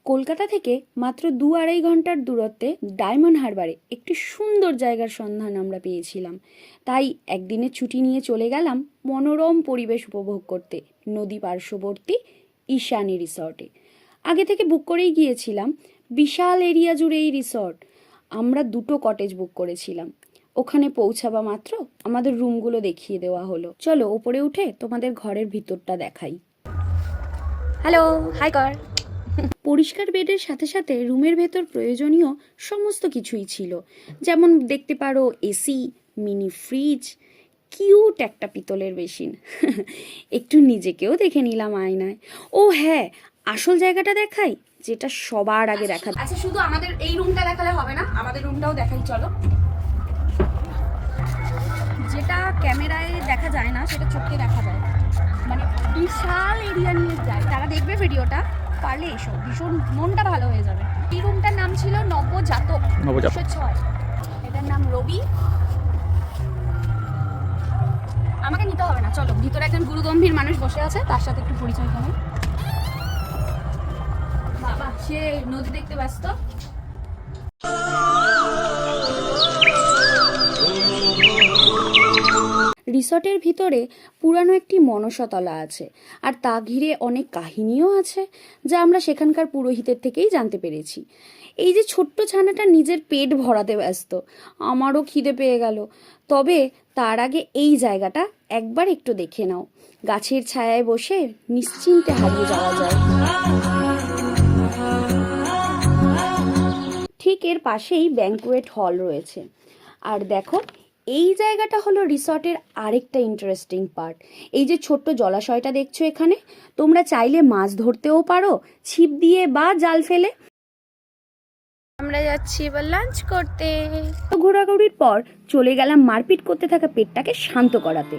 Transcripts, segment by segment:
কলকাতা থেকে মাত্র 2-2.5 ঘন্টার দূরত্বে ডায়মন্ড হারবারে একটি সুন্দর জায়গার সন্ধান আমরা পেয়েছিলাম। তাই একদিনের ছুটি নিয়ে চলে গেলাম মনোরম পরিবেশ উপভোগ করতে নদী পার্শ্ববর্তী ঈশানী রিসর্টে। আগে থেকে বুক করেই গিয়েছিলাম, বিশাল এরিয়া জুড়ে এই রিসর্ট। আমরা 2টো কটেজ বুক করেছিলাম। ওখানে পৌঁছাবা মাত্র আমাদের রুমগুলো দেখিয়ে দেওয়া হলো। চলো ওপরে উঠে তোমাদের ঘরের ভিতরটা দেখাই। হ্যালো, হাই কর। পরিষ্কার বেডের সাথে সাথে রুমের ভেতর প্রয়োজনীয় সমস্ত কিছুই ছিল, যেমন দেখতে পারো এসি, মিনি ফ্রিজ, কিউট একটা পিতলের বেসিন। একটু নিজেকেও দেখে নিলাম আয়নায়। ও হ্যাঁ, আসল জায়গাটা দেখাই, যেটা সবার আগে দেখা। আচ্ছা, শুধু আমাদের এই রুমটা দেখালে হবে না, আমাদের রুমটাও দেখাই চলো। যেটা ক্যামেরায় দেখা যায় না সেটা চোখে দেখা যায়, মানে বিশাল এরিয়া নিয়ে যায়। যারা দেখবে ভিডিওটা পারলে এসো, ভীষণ মনটা ভালো হয়ে যাবে। এই রুমটার নাম ছিল নবজাতক 6। এটার নাম রবি। আমাকে নিতে হবে না, চলো ভিতরে একজন গুরুগম্ভীর মানুষ বসে আছে, তার সাথে একটু পরিচয় করো। বাবা, সে নদী দেখতে ব্যস্ত। রিসর্টের ভিতরে পুরানো একটি মনসাতলা আছে, আর তা ঘিরে অনেক কাহিনীও আছে, যা আমরা সেখানকার পুরোহিতের থেকেই জানতে পেরেছি। এই যে ছোট্ট ছানাটা নিজের পেট ভরাতে ব্যস্ত, আমারও খিদে পেয়ে গেল। তবে তার আগে এই জায়গাটা একবার একটু দেখে নাও। গাছের ছায়ায় বসে নিশ্চিন্তে হারিয়ে যাওয়া যায়। ঠিক এর পাশেই ব্যাংকুয়েট হল রয়েছে। আর দেখো, এই জায়গাটা হলো রিসর্টের আরেকটা ইন্টারেস্টিং পার্ট। এই যে ছোট্ট জলাশয়টা দেখছো এখানে, তোমরা চাইলে মাছ ধরতেও পারো ছিপ দিয়ে বা জাল ফেলে। আমরা যাচ্ছি এবার লাঞ্চ করতে। ঘোরাঘুরির পর চলে গেলাম মারপিট করতে থাকা পেটটাকে শান্ত করাতে।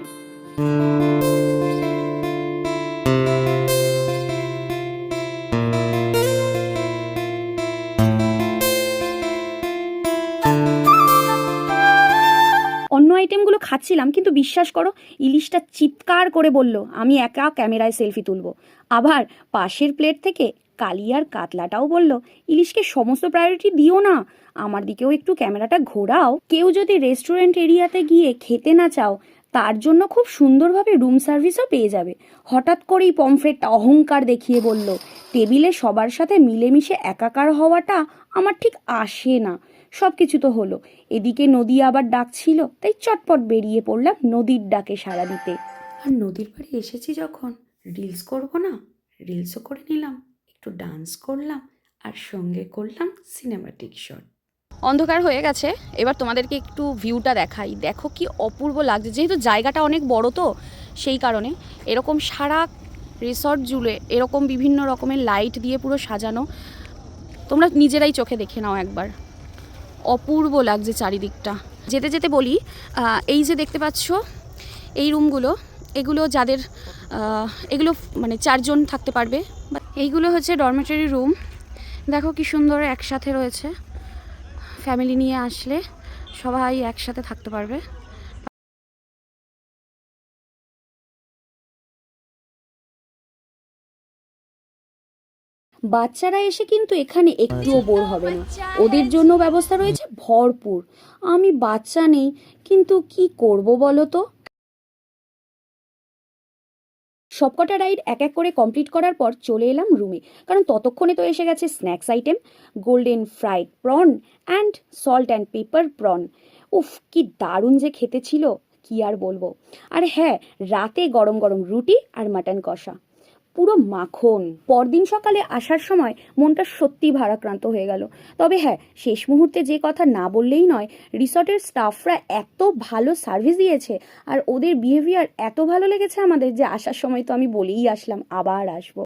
অন্য আইটেমগুলো খাচ্ছিলাম, কিন্তু বিশ্বাস করো, ইলিশটা চিৎকার করে বলল আমি একা ক্যামেরায় সেলফি তুলবো। আবার পাশের প্লেট থেকে কালিয়ার কাতলাটাও বলল ইলিশকে সমস্ত প্রায়োরিটি দিও না, আমার দিকেও একটু ক্যামেরাটা ঘোরাও। কেউ যদি রেস্টুরেন্ট এরিয়াতে গিয়ে খেতে না চাও, তার জন্য খুব সুন্দরভাবে রুম সার্ভিসও পেয়ে যাবে। হঠাৎ করেই পমফ্রেটটা অহংকার দেখিয়ে বলল টেবিলে সবার সাথে মিলেমিশে একাকার হওয়াটা আমার ঠিক আসে না। সব কিছু তো হলো, এদিকে নদী আবার ডাকছিল, তাই চটপট বেরিয়ে পড়লাম নদীর ডাকে সাড়া দিতে। আর নদীর পাড়ে এসেছি যখন, রিলস করব না, রিলসও করে নিলাম, একটু ডান্স করলাম, আর সঙ্গে করলাম সিনেমাটিক শট। অন্ধকার হয়ে গেছে, এবার তোমাদেরকে একটু ভিউটা দেখাই। দেখো কি অপূর্ব লাগছে, যেহেতু জায়গাটা অনেক বড় তো সেই কারণে এরকম সারা রিসর্ট জুড়ে এরকম বিভিন্ন রকমের লাইট দিয়ে পুরো সাজানো। তোমরা নিজেরাই চোখে দেখে নাও একবার, অপূর্ব লাগছে চারিদিকটা। যেতে যেতে বলি, এই যে দেখতে পাচ্ছ এই রুমগুলো, এগুলো যাদের এগুলো মানে 4 জন থাকতে পারবে। এইগুলো হচ্ছে ডরমেটরি রুম। দেখো কি সুন্দর একসাথে রয়েছে, ফ্যামিলি নিয়ে আসলে সবাই একসাথে থাকতে পারবে। বাচ্চারা এসে কিন্তু এখানে একটুও বোর হবে না, ওদের জন্য ব্যবস্থা রয়েছে ভরপুর। আমি বাচ্চা নেই, কিন্তু কি করব বলো তো। সবকটা রাইড এক এক করে কমপ্লিট করার পর চলে এলাম রুমে, কারণ ততক্ষণে তো এসে গেছে snacks item, golden fried prawn and salt and paper prawn. উফ, কি দারুণ যে খেতে ছিল, কি আর বলবো। আর হ্যাঁ, রাতে গরম গরম রুটি আর মাটন কষা, পুরো মাখন। পরদিন সকালে আসার সময় মনটা সত্যি ভারাক্রান্ত হয়ে গেল। তবে হ্যাঁ, শেষ মুহূর্তে যে কথা না বললেই নয়, রিসর্টের স্টাফরা এত ভালো সার্ভিস দিয়েছে আর ওদের বিহেভিয়ার এত ভালো লেগেছে আমাদের, যে আসার সময় তো আমি বলেই আসলাম আবার আসবো।